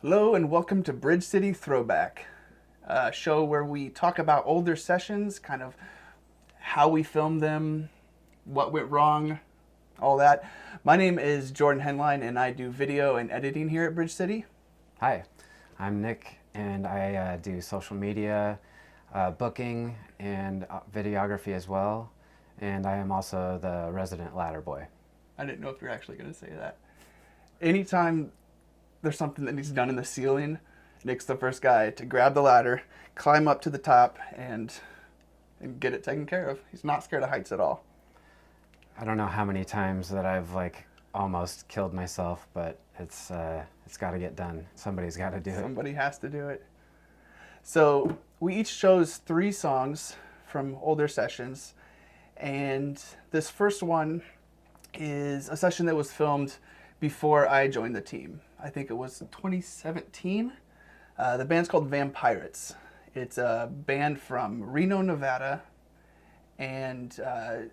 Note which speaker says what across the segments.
Speaker 1: Hello and welcome to Bridge City Throwback, a show where we talk about older sessions, kind of how we filmed them, what went wrong, all that. My name is Jordan Henline and I do video and editing here at Bridge City.
Speaker 2: Hi, I'm Nick, and I do social media, booking, and videography as well. And I am also the resident ladder boy.
Speaker 1: I didn't know if you were actually going to say that. Anytime there's something that needs done in the ceiling, Nick's the first guy to grab the ladder, climb up to the top, and get it taken care of. He's not scared of heights at all.
Speaker 2: I don't know how many times that I've almost killed myself, but it's got to get done. Somebody's got to do it.
Speaker 1: Somebody has to do it. So we each chose 3 songs from older sessions, and this first one is a session that was filmed before I joined the team. I think it was 2017. The band's called Vampiretts. It's a band from Reno, Nevada. And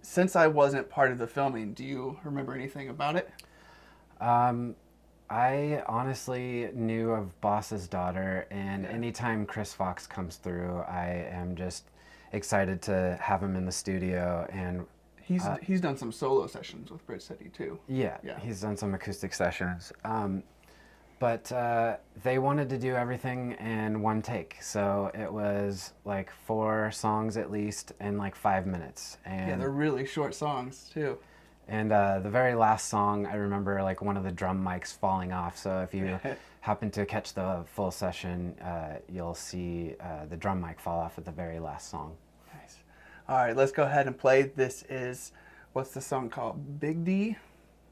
Speaker 1: since I wasn't part of the filming, do you remember anything about it?
Speaker 2: I honestly knew of Boss's Daughter, and anytime Chris Fox comes through, I am just excited to have him in the studio. And
Speaker 1: he's done some solo sessions with Bridge City too.
Speaker 2: Yeah, he's done some acoustic sessions. But they wanted to do everything in one take, so it was 4 songs at least in 5 minutes. And
Speaker 1: yeah, they're really short songs too.
Speaker 2: And the very last song, I remember one of the drum mics falling off. So if you happen to catch the full session, you'll see the drum mic fall off at the very last song.
Speaker 1: Nice. All right, let's go ahead and play. This is, what's the song called? Big D?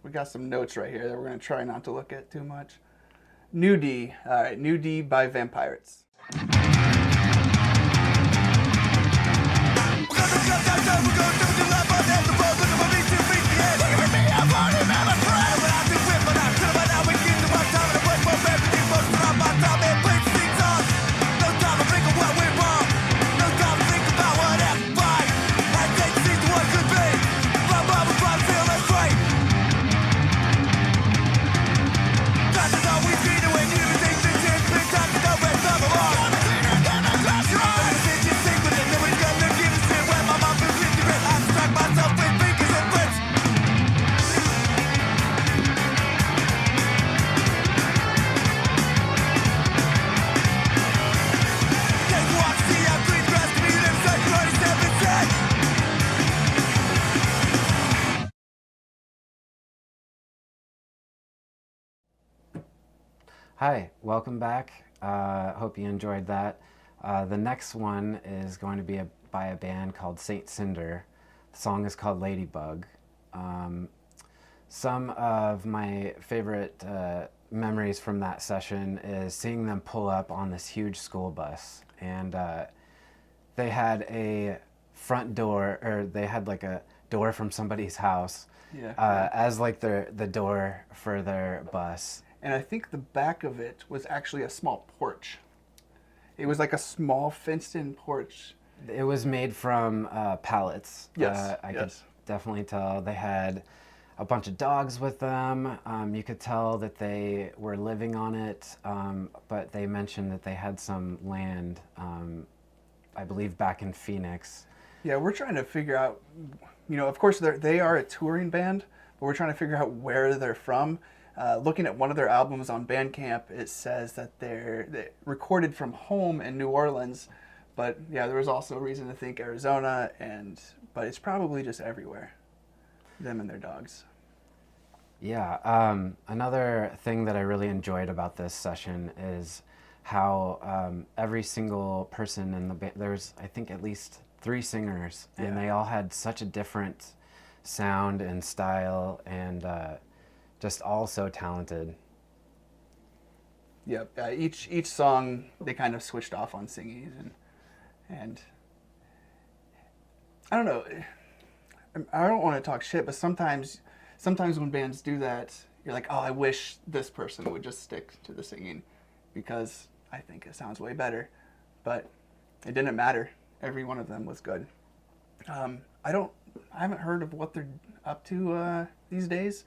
Speaker 1: We got some notes right here that we're going to try not to look at too much. New D. All right, New D by Vampiretts.
Speaker 2: Hi, welcome back. Hope you enjoyed that. The next one is going to be by a band called Cinder. The song is called Ladybug. Some of my favorite memories from that session is seeing them pull up on this huge school bus. And they had a front door, or they had a door from somebody's house as the door for their bus.
Speaker 1: And I think the back of it was actually a small porch. It was like a small fenced-in porch.
Speaker 2: It was made from pallets.
Speaker 1: Yes,
Speaker 2: I could definitely tell. They had a bunch of dogs with them. You could tell that they were living on it, but they mentioned that they had some land, I believe back in Phoenix.
Speaker 1: Yeah, we're trying to figure out, of course they are a touring band, but we're trying to figure out where they're from. Looking at one of their albums on Bandcamp, it says that they recorded from home in New Orleans, but yeah, there was also a reason to think Arizona, but it's probably just everywhere, them and their dogs.
Speaker 2: Yeah, another thing that I really enjoyed about this session is how every single person in the band, there's I think at least 3 singers, and they all had such a different sound and style, and just all so talented.
Speaker 1: Yep. Each song they kind of switched off on singing, and I don't know. I don't want to talk shit, but sometimes when bands do that, you're like, oh, I wish this person would just stick to the singing, because I think it sounds way better. But it didn't matter. Every one of them was good. I haven't heard of what they're up to these days.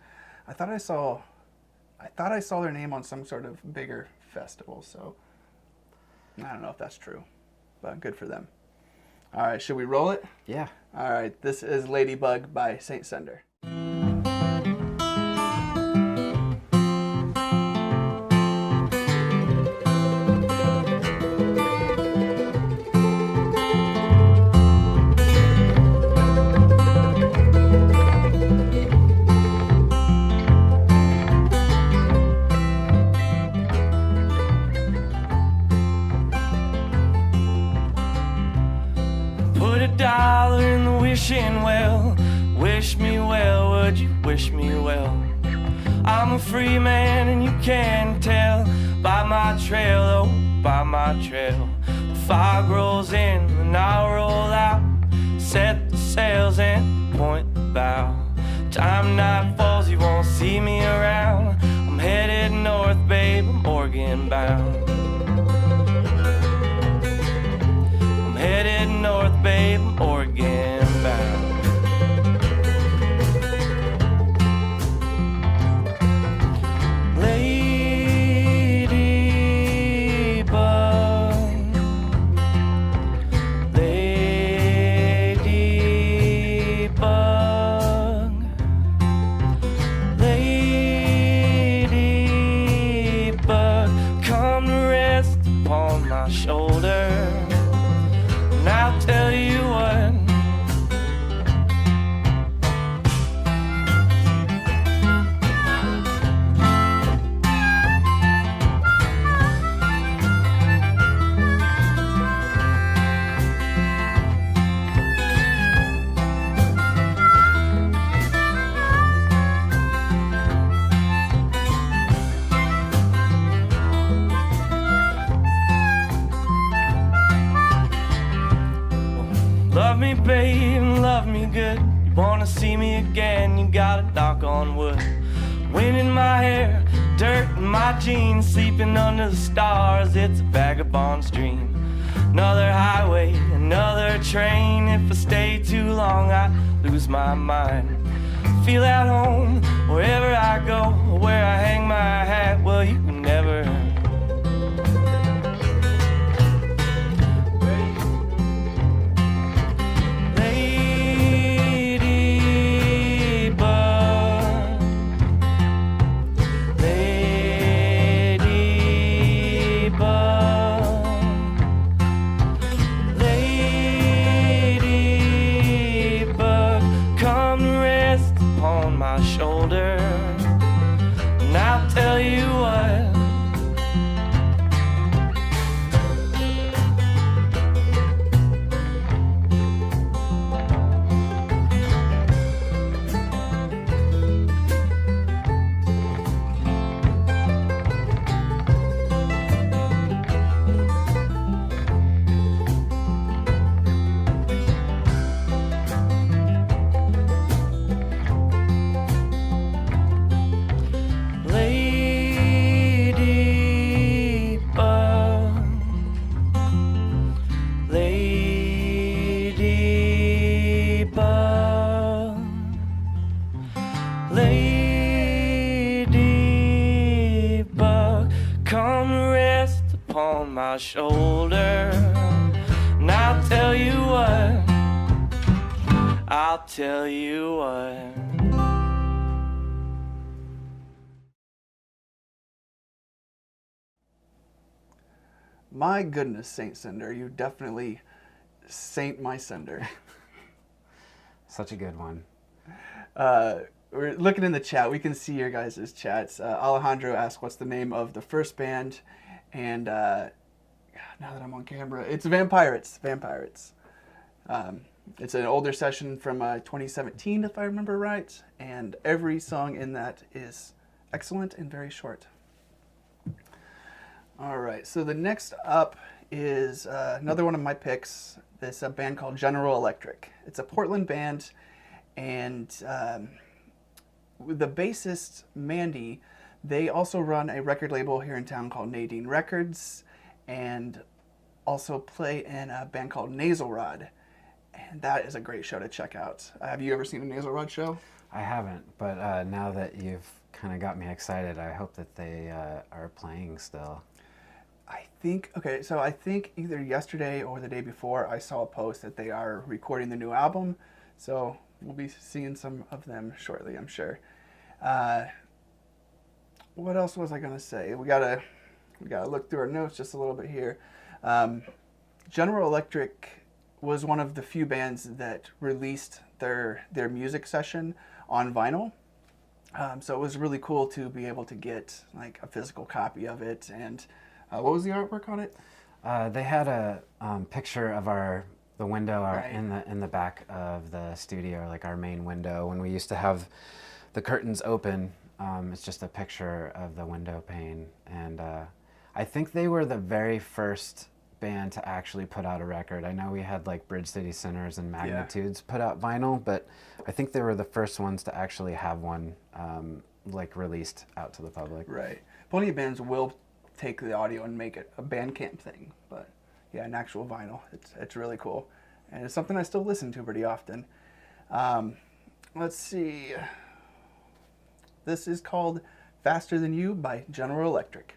Speaker 1: I thought I saw their name on some sort of bigger festival. So I don't know if that's true, but good for them. All right, should we roll it?
Speaker 2: Yeah.
Speaker 1: All right, this is Ladybug by Saint Cinder.
Speaker 3: $1 in the wishing well. Wish me well, would you wish me well? I'm a free man and you can tell by my trail, oh, by my trail. The fog rolls in and I'll roll out, set the sails and point the bow. Time night falls, you won't see me around. I'm headed north, babe, I'm Oregon bound. Headed north, babe, I'm Oregon bound. Ladybug, ladybug, ladybug, come to rest upon my shoulder. I'll tell you what, love me, babe, love me good. You wanna see me again, you gotta knock on wood. Wind in my hair, dirt in my jeans, sleeping under the stars, it's a vagabond's dream. Another highway, another train. If I stay too long, I lose my mind. Feel at home wherever I go, where I hang my hat, well, you can never. Shoulder, and I'll tell you what, ladybug, come rest upon my shoulder. And I'll tell you what, I'll tell you what.
Speaker 1: My goodness, Saint Cinder, you definitely saint my cinder.
Speaker 2: Such a good one.
Speaker 1: We're looking in the chat. We can see your guys' chats. Alejandro asked, what's the name of the first band? And now that I'm on camera, it's Vampiretts. Vampiretts. It's an older session from 2017, if I remember right. And every song in that is excellent and very short. All right, so the next up is another one of my picks. This a band called General Electric. It's a Portland band, and the bassist, Mandy, they also run a record label here in town called Nadine Records, and also play in a band called Nasal Rod. And that is a great show to check out. Have you ever seen a Nasal Rod show?
Speaker 2: I haven't, but now that you've kind of got me excited, I hope that they are playing still.
Speaker 1: I think either yesterday or the day before I saw a post that they are recording the new album, so we'll be seeing some of them shortly, I'm sure. What else was I gonna say? We gotta look through our notes just a little bit here. General Electric was one of the few bands that released their music session on vinyl. So it was really cool to be able to get like a physical copy of it. And what was the artwork on it?
Speaker 2: They had a picture of the window
Speaker 1: Right.
Speaker 2: in the back of the studio, like our main window. When we used to have the curtains open, it's just a picture of the window pane. And I think they were the very first band to actually put out a record. I know we had like Bridge City Sinners and Magnitudes put out vinyl, but I think they were the first ones to actually have one like released out to the public.
Speaker 1: Right. Plenty of bands will take the audio and make it a Bandcamp thing, but yeah, an actual vinyl. It's really cool, and it's something I still listen to pretty often. Let's see. This is called "Faster Than You" by General Electric.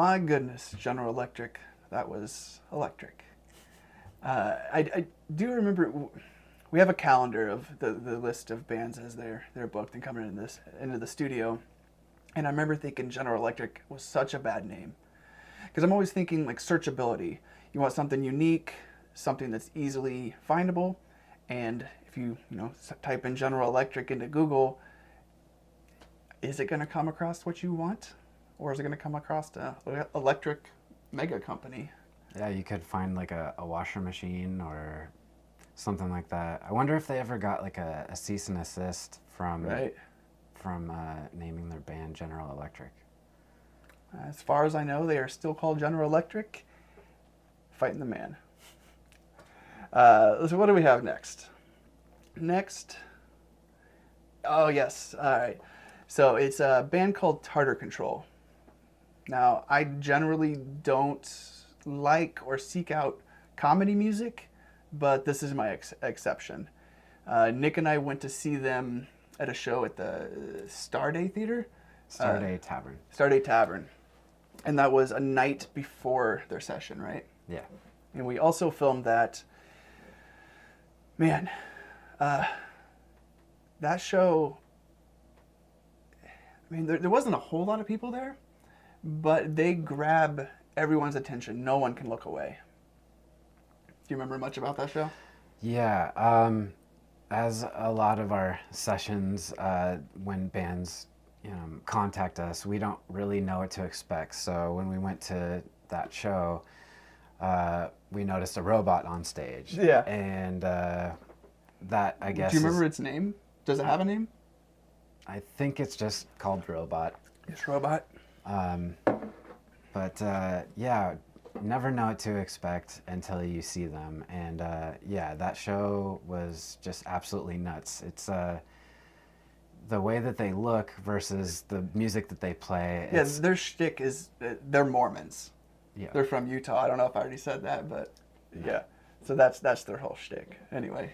Speaker 1: My goodness, General Electric, that was electric. I do remember we have a calendar of the list of bands as they're booked and coming into the studio, and I remember thinking General Electric was such a bad name because I'm always thinking like searchability. You want something unique, something that's easily findable, and if you type in General Electric into Google, is it going to come across what you want? Or is it going to come across an electric mega company?
Speaker 2: Yeah, you could find like a washer machine or something like that. I wonder if they ever got like a cease and assist from naming their band General Electric.
Speaker 1: As far as I know, they are still called General Electric, fighting the man. So what do we have next? Oh yes, all right. So it's a band called Tartar Control. Now, I generally don't like or seek out comedy music, but this is my exception. Nick and I went to see them at a show at the Starday Theater.
Speaker 2: Starday Tavern.
Speaker 1: Starday Tavern. And that was a night before their session, right?
Speaker 2: Yeah.
Speaker 1: And we also filmed that. Man, that show, I mean, there wasn't a whole lot of people there, but they grab everyone's attention. No one can look away. Do you remember much about that show?
Speaker 2: Yeah. As a lot of our sessions, when bands contact us, we don't really know what to expect. So when we went to that show, we noticed a robot on stage.
Speaker 1: Yeah.
Speaker 2: And that, I guess...
Speaker 1: Do you remember its name? Does it have a name?
Speaker 2: I think it's just called Robot.
Speaker 1: It's Robot.
Speaker 2: But yeah, never know what to expect until you see them. And yeah, that show was just absolutely nuts. It's the way that they look versus the music that they play.
Speaker 1: Yeah, their shtick is they're Mormons.
Speaker 2: Yeah.
Speaker 1: They're from Utah. I don't know if I already said that, but yeah. So that's their whole shtick. Anyway.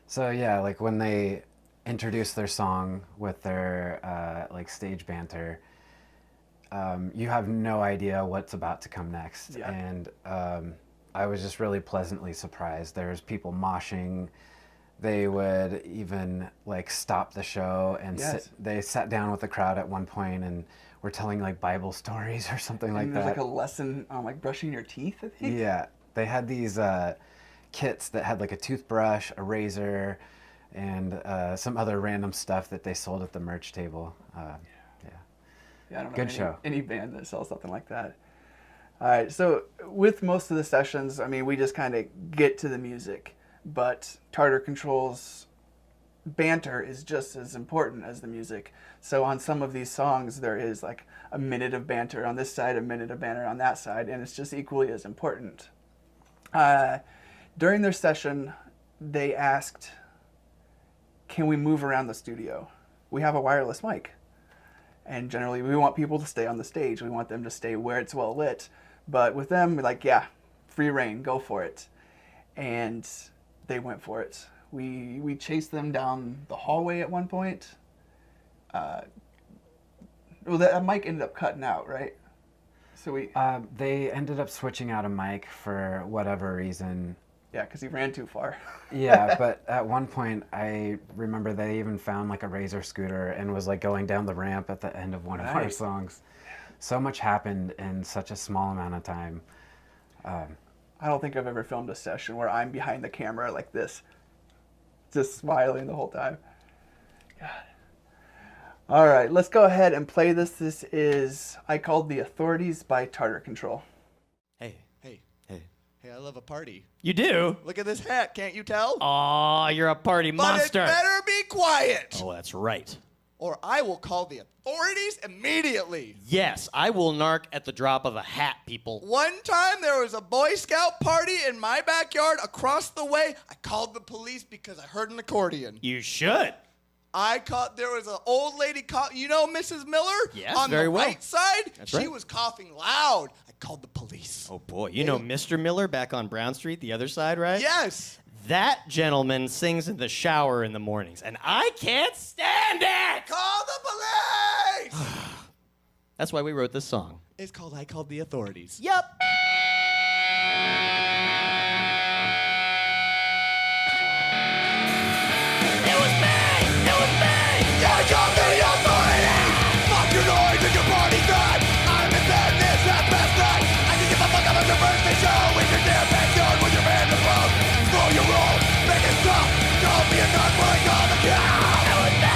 Speaker 2: So yeah, like when they introduce their song with their like stage banter, you have no idea what's about to come next.
Speaker 1: Yeah.
Speaker 2: And I was just really pleasantly surprised. There's people moshing. They would even like stop the show and they sat down with the crowd at one point and were telling like Bible stories or something like that.
Speaker 1: There's like a lesson on like brushing your teeth, I think.
Speaker 2: Yeah, they had these kits that had like a toothbrush, a razor, and some other random stuff that they sold at the merch table.
Speaker 1: Yeah, I don't know
Speaker 2: Good show.
Speaker 1: Any band that sells something like that. All right, so with most of the sessions, I mean, we just kind of get to the music, but Tartar Control's banter is just as important as the music. So on some of these songs, there is like a minute of banter on this side, a minute of banter on that side, and it's just equally as important. During their session, they asked, can we move around the studio? We have a wireless mic. And generally, we want people to stay on the stage. We want them to stay where it's well lit. But with them, we're like, yeah, free reign, go for it. And they went for it. We chased them down the hallway at one point. Well, that mic ended up cutting out, right? So
Speaker 2: they ended up switching out a mic for whatever reason.
Speaker 1: Yeah, because he ran too far.
Speaker 2: Yeah, but at one point, I remember they even found like a Razor scooter and was like going down the ramp at the end of one of our songs. So much happened in such a small amount of time.
Speaker 1: I don't think I've ever filmed a session where I'm behind the camera like this, just smiling the whole time. God. All right, let's go ahead and play this. This is I Called the Authorities by Tartar Control.
Speaker 4: Hey, I love a party.
Speaker 5: You do?
Speaker 4: Look at this hat, can't you tell?
Speaker 5: Aw, you're a party monster.
Speaker 4: But it better be quiet.
Speaker 5: Oh, that's right.
Speaker 4: Or I will call the authorities immediately.
Speaker 5: Yes, I will narc at the drop of a hat, people.
Speaker 4: One time there was a Boy Scout party in my backyard across the way. I called the police because I heard an accordion.
Speaker 5: You should.
Speaker 4: There was an old lady, you know Mrs. Miller?
Speaker 5: Yes,
Speaker 4: on
Speaker 5: very
Speaker 4: the
Speaker 5: well.
Speaker 4: right side,
Speaker 5: That's
Speaker 4: she
Speaker 5: right.
Speaker 4: was coughing loud. I called the police.
Speaker 5: Oh, boy. You know Mr. Miller back on Brown Street, the other side, right?
Speaker 4: Yes.
Speaker 5: That gentleman sings in the shower in the mornings, and I can't stand it!
Speaker 4: Call the police!
Speaker 5: That's why we wrote this song.
Speaker 4: is called I Called the Authorities.
Speaker 5: Yep.
Speaker 4: I called the authorities! Fuck your noise and your party time! I'm in bed, this that best night! I can give a fuck about your birthday show in your damn backyard with your band of love! Slow your roll, make it stop! Call me a nut when I call the cow! It was me!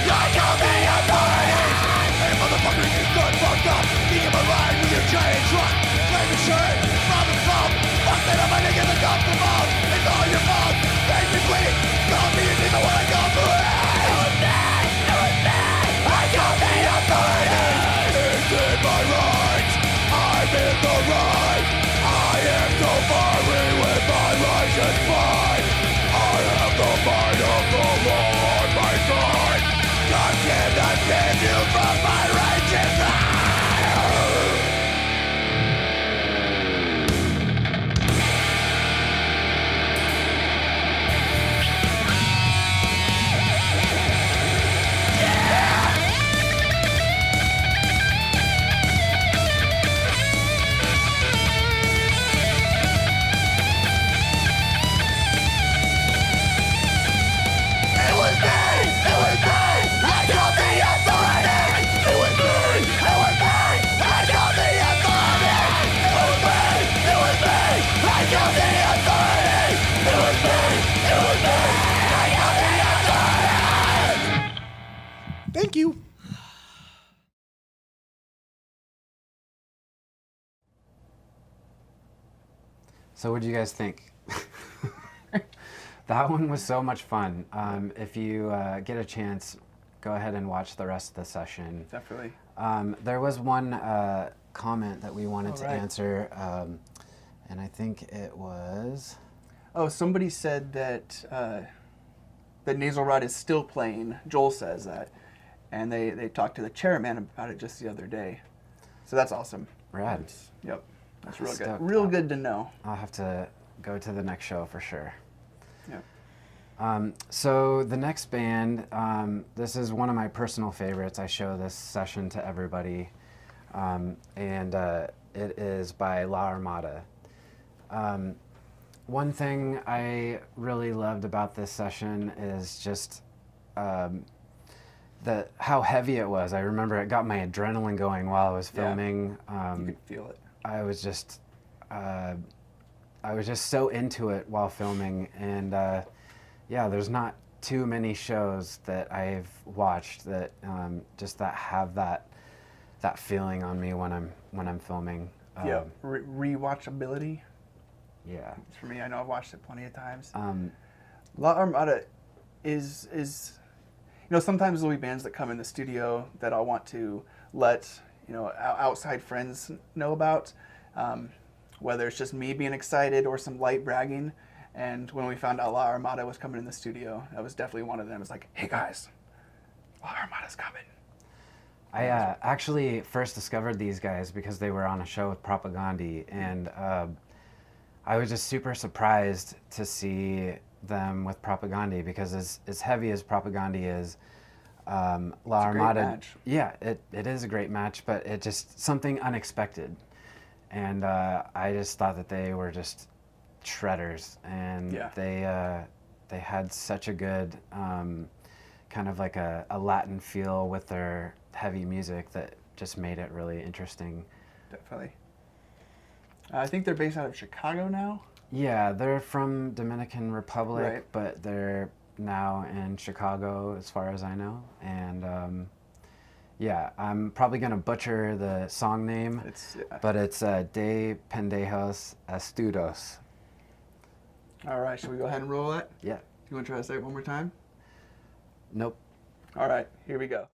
Speaker 4: I called the authorities! Hey motherfucker, you done fucked up! Being in my line with your giant truck! Claiming shirt, problem solved! Fuck that up, I think it's a the fault! It's all your fault! Make me bleed! Call me a demon when I call the I call the authorities! It's in my rights! I'm in the right! I am so fiery with my righteous pride! I have the might of the law on my side! God cannot save you from my righteous pride! Thank you.
Speaker 2: So what do you guys think? That one was so much fun. If you get a chance, go ahead and watch the rest of the session.
Speaker 1: Definitely.
Speaker 2: There was one comment that we wanted to
Speaker 1: right.
Speaker 2: answer, and I think it was...
Speaker 1: Oh, somebody said that that Nasal Rod is still playing. Joel says that. And they talked to the chairman about it just the other day. So that's awesome.
Speaker 2: Rad.
Speaker 1: Yep. That's real good.
Speaker 2: Stoked.
Speaker 1: Real good to know.
Speaker 2: I'll have to go to the next show for sure.
Speaker 1: Yeah.
Speaker 2: So the next band, this is one of my personal favorites. I show this session to everybody, and it is by La Armada. One thing I really loved about this session is just how heavy it was. I remember it got my adrenaline going while I was filming.
Speaker 1: You could feel it.
Speaker 2: I was just so into it while filming, and yeah, there's not too many shows that I've watched that just have that feeling on me when I'm filming.
Speaker 1: Yeah, rewatchability.
Speaker 2: Yeah.
Speaker 1: For me, I know I've watched it plenty of times. La Armada is sometimes there'll be bands that come in the studio that I'll want to let outside friends know about, whether it's just me being excited or some light bragging. And when we found out La Armada was coming in the studio, that was definitely one of them. It's like, hey guys, La Armada's coming.
Speaker 2: I actually first discovered these guys because they were on a show with Propagandi, and I was just super surprised to see them with Propagandi, because as heavy as Propagandi is, La Armada,
Speaker 1: match.
Speaker 2: Yeah, it is a great match, but it just something unexpected, and I just thought that they were just shredders, and they had such a good kind of like a Latin feel with their heavy music that just made it really interesting.
Speaker 1: Definitely. I think they're based out of Chicago now.
Speaker 2: Yeah, they're from Dominican Republic,
Speaker 1: Right.
Speaker 2: but they're now in Chicago as far as I know. And yeah, I'm probably going to butcher the song name, but it's De Pendejos Astutos.
Speaker 1: All right, should we go ahead and roll that?
Speaker 2: Yeah.
Speaker 1: You want to try to say it one more time?
Speaker 2: Nope.
Speaker 1: All right, here we go.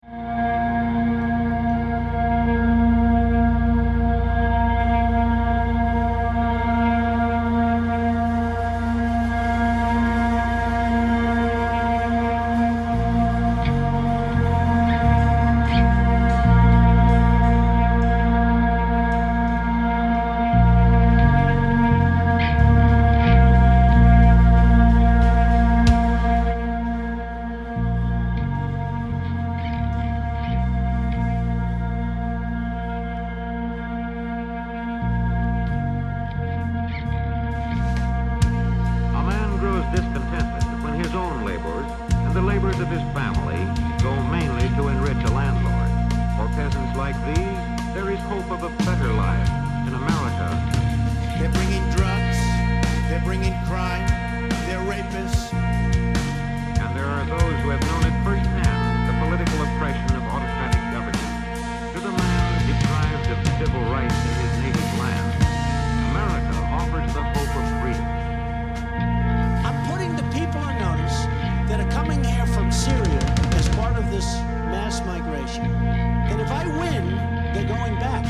Speaker 6: his family go mainly to enrich a landlord. For peasants like these, there is hope of a better life in America.
Speaker 7: They're bringing drugs, they're bringing crime, they're rapists.
Speaker 6: And there are those who have known it firsthand, the political oppression of autocratic government. To the man deprived of civil rights in his native land, America offers the hope of freedom.
Speaker 7: I'm putting the people on notice that are coming here from Syria as part of this mass migration. That if I win, they're going back.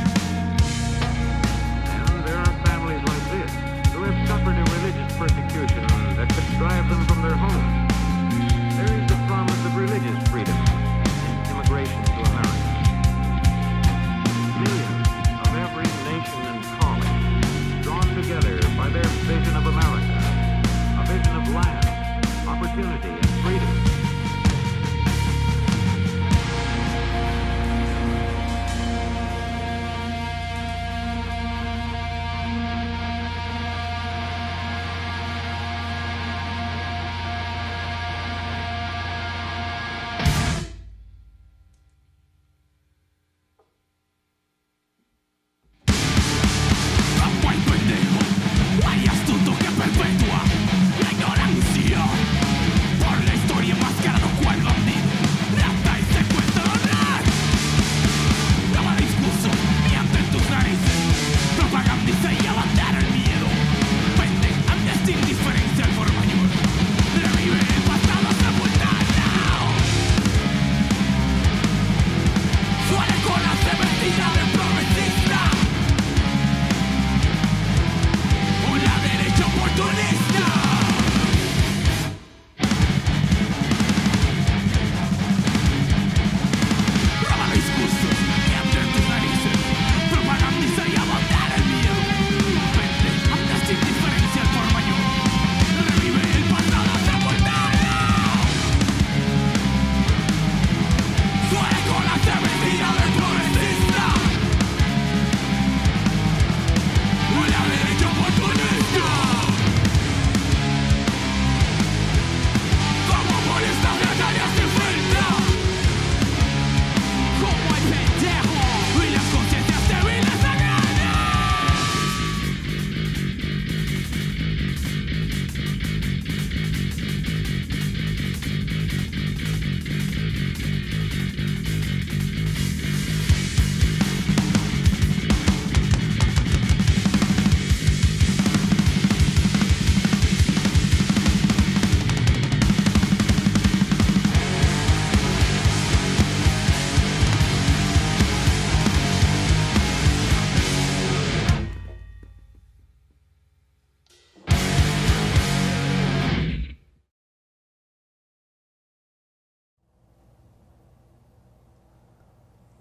Speaker 6: And there are families like this who have suffered a religious persecution that could drive them from their homes. There is the promise of religious freedom in immigration to America. Millions of every nation and calling, drawn together by their vision of America, a vision of land, opportunity, and freedom.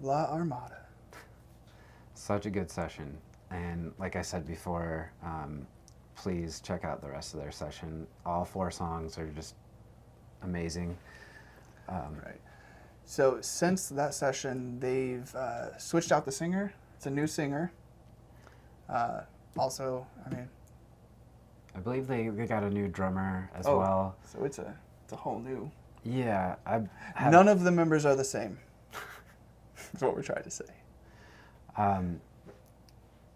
Speaker 1: La Armada.
Speaker 2: Such a good session. And like I said before, please check out the rest of their session. All 4 songs are just amazing.
Speaker 1: Right. So since that session, they've switched out the singer. It's a new singer. Also, I mean,
Speaker 2: I believe they got a new drummer as
Speaker 1: oh,
Speaker 2: well.
Speaker 1: So it's a whole new.
Speaker 2: Yeah.
Speaker 1: None of the members are the same. That's what we're trying to say.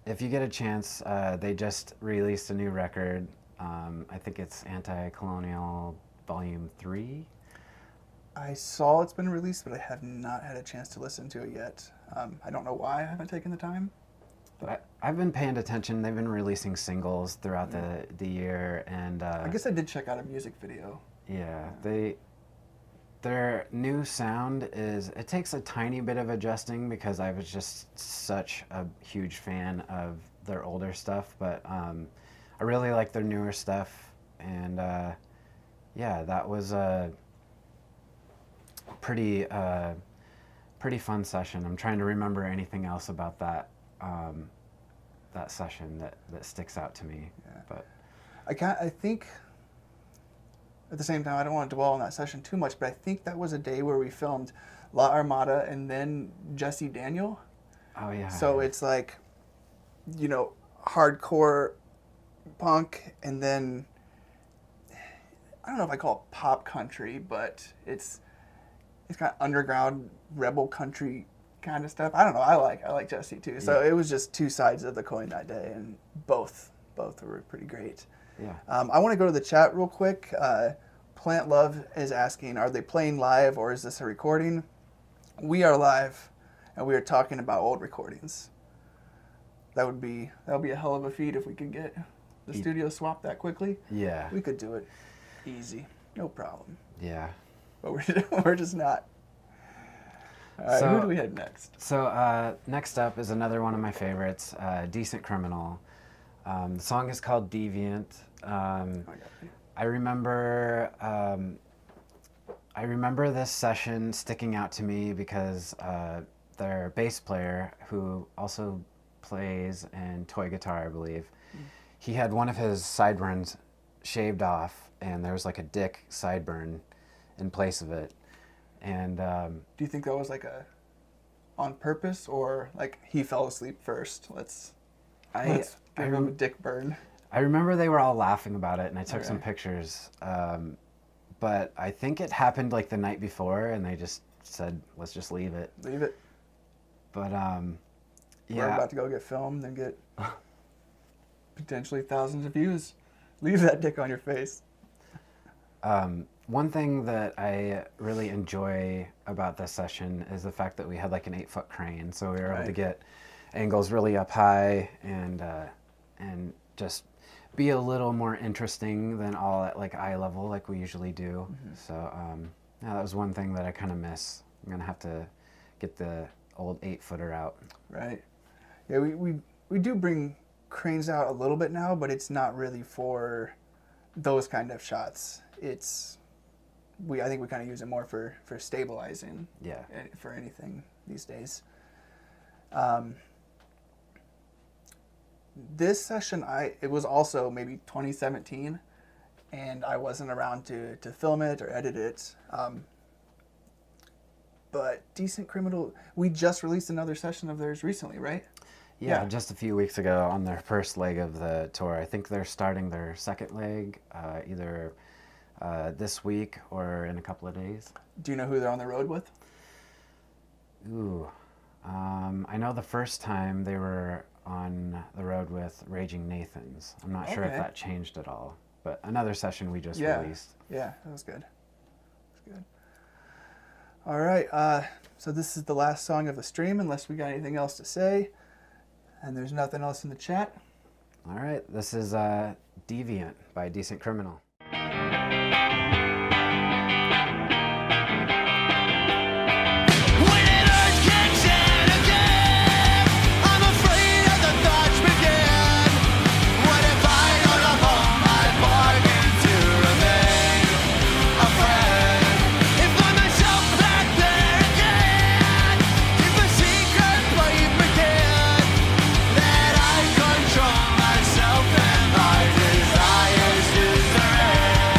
Speaker 2: If you get a chance, they just released a new record. I think it's Anti-Colonial Volume 3.
Speaker 1: I saw it's been released, but I have not had a chance to listen to it yet. I don't know why I haven't taken the time. But
Speaker 2: I've been paying attention. They've been releasing singles throughout the year, and
Speaker 1: I guess I did check out a music video.
Speaker 2: Yeah, their new sound it takes a tiny bit of adjusting because I was just such a huge fan of their older stuff, but I really like their newer stuff, and yeah, that was a pretty fun session. I'm trying to remember anything else about that session that sticks out to me. Yeah. But
Speaker 1: I think at the same time, I don't want to dwell on that session too much, but I think that was a day where we filmed La Armada and then Jesse Daniel.
Speaker 2: Oh yeah.
Speaker 1: So it's like, you know, hardcore punk, and then I don't know if I call it pop country, but it's it's kind of underground rebel country kind of stuff. I don't know. I like Jesse too. So it was just two sides of the coin that day, and both were pretty great.
Speaker 2: Yeah.
Speaker 1: I want to go to the chat real quick. Plant Love is asking, are they playing live or is this a recording? We are live, and we are talking about old recordings. That would be a hell of a feat if we could get the studio swapped that quickly.
Speaker 2: Yeah.
Speaker 1: We could do it easy, no problem.
Speaker 2: Yeah.
Speaker 1: But we're just not. All right, who do we have next?
Speaker 2: So next up is another one of my favorites, Decent Criminal. The song is called Deviant. I remember this session sticking out to me because their bass player, who also plays in toy guitar, I believe, he had one of his sideburns shaved off, and there was like a dick sideburn in place of it. And
Speaker 1: do you think that was like on purpose, or like he fell asleep first? Let's give him a dick burn.
Speaker 2: I remember they were all laughing about it, and I took some pictures. But I think it happened like the night before, and they just said, "Let's just leave it."
Speaker 1: Leave it.
Speaker 2: But
Speaker 1: We're about to go get filmed and get potentially thousands of views. Leave that dick on your face.
Speaker 2: One thing that I really enjoy about this session is the fact that we had like an 8-foot crane, so we were able to get angles really up high and just be a little more interesting than all at like eye level like we usually do. So yeah, that was one thing that I kind of miss. I'm gonna have to get the old 8-footer out.
Speaker 1: Right. Yeah, we do bring cranes out a little bit now, but it's not really for those kind of shots. I think we kind of use it more for stabilizing.
Speaker 2: Yeah.
Speaker 1: For anything these days. This session, it was also maybe 2017, and I wasn't around to film it or edit it. But Decent Criminal, we just released another session of theirs recently, right?
Speaker 2: Yeah, just a few weeks ago on their first leg of the tour. I think they're starting their second leg either this week or in a couple of days.
Speaker 1: Do you know who they're on the road with?
Speaker 2: Ooh. I know the first time they were on the road with Raging Nathans. I'm not sure if that changed at all. But another session we just released.
Speaker 1: Yeah, that was good. All right, so this is the last song of the stream, unless we got anything else to say. And there's nothing else in the chat.
Speaker 2: All right, this is Deviant by Decent Criminal.
Speaker 4: Myself and my desires to surrender.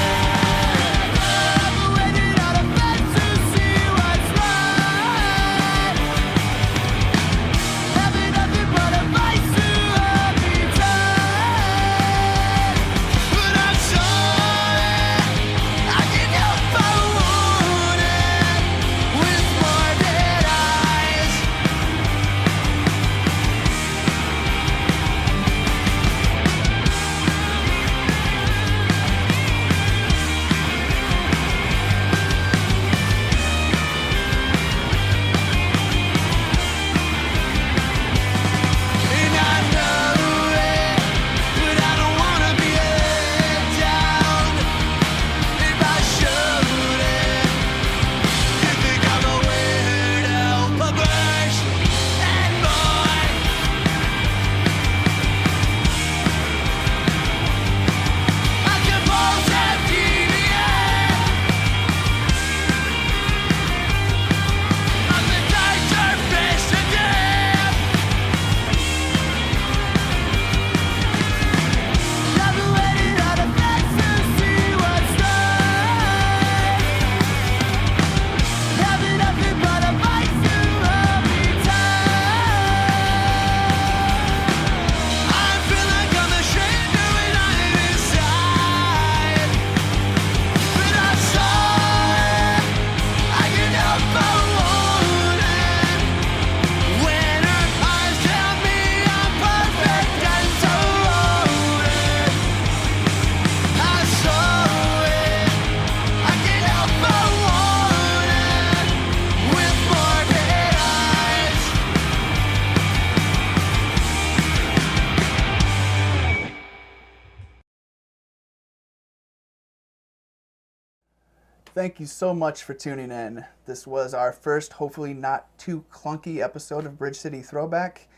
Speaker 1: thank you so much for tuning in. This was our first, hopefully not too clunky episode of Bridge City Throwback.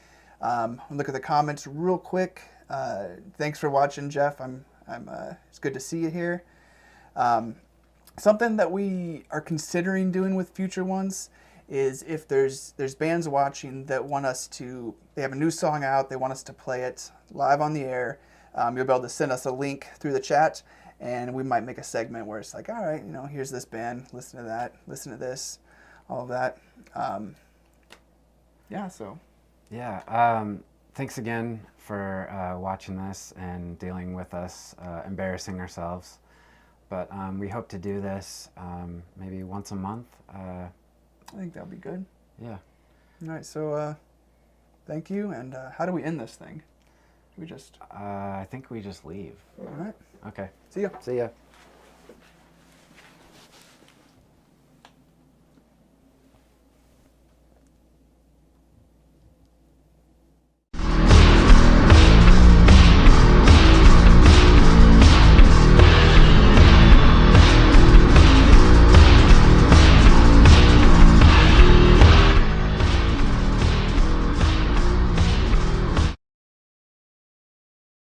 Speaker 1: Look at the comments real quick. Thanks for watching, Jeff. It's good to see you here. Something that we are considering doing with future ones is if there's bands watching that want us to, they have a new song out, they want us to play it live on the air, you'll be able to send us a link through the chat, and we might make a segment where it's like, all right, here's this band, listen to that, listen to this, all of that.
Speaker 2: Thanks again for watching this and dealing with us embarrassing ourselves. But we hope to do this maybe once a month.
Speaker 1: I think that'll be good.
Speaker 2: Yeah.
Speaker 1: All right, so thank you, and how do we end this thing? We just...
Speaker 2: I think we just leave.
Speaker 1: All right.
Speaker 2: Okay.
Speaker 1: See ya.
Speaker 2: See ya.